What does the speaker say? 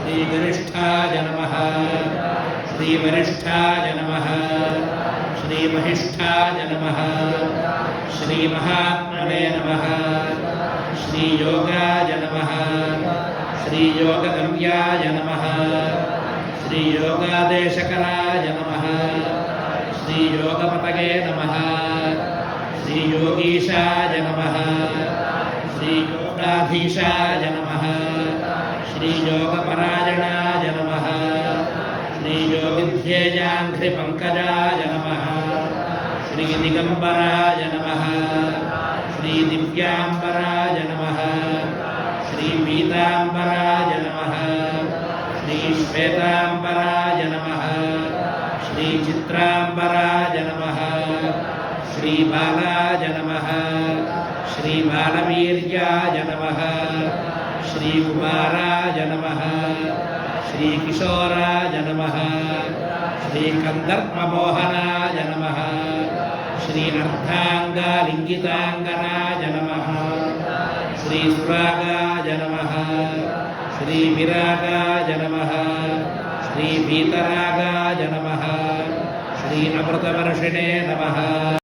श्रीगरिष्ठाय नमः श्रीवरिष्ठाय नमः श्रीमहिष्ठाय नमः श्रीमहात्मने नमः श्रीयोगाय नमः श्रीयोगगम्याय नमः श्रीयोगादेशकराय नमः श्रीयोगपतगे नमः श्रीयोगीशाय नमः श्रीयोगाधीशाय नमः श्रीयोगपरायणाय नमः श्रीयोगिध्येयाङ्घ्रिपङ्कजाय नमः श्रीदिगम्बराय नमः श्रीदिव्याम्बराय नमः श्रीपीताम्बराय नमः श्रीश्वेताम्बराय नमः श्रीचित्राम्बराय नमः श्रीबालाय नमः श्रीबालवीर्याय नमः श्रीकुमाराय नमः श्रीकिशोराय नमः श्रीकन्दर्पमोहनाय नमः श्रीअर्धाङ्गालिङ्गिताङ्गनाय नमः श्रीसुरागाय नमः श्रीविरागाय नमः श्रीपीतरागाय नमः श्री अमृतवर्षिणे नमः।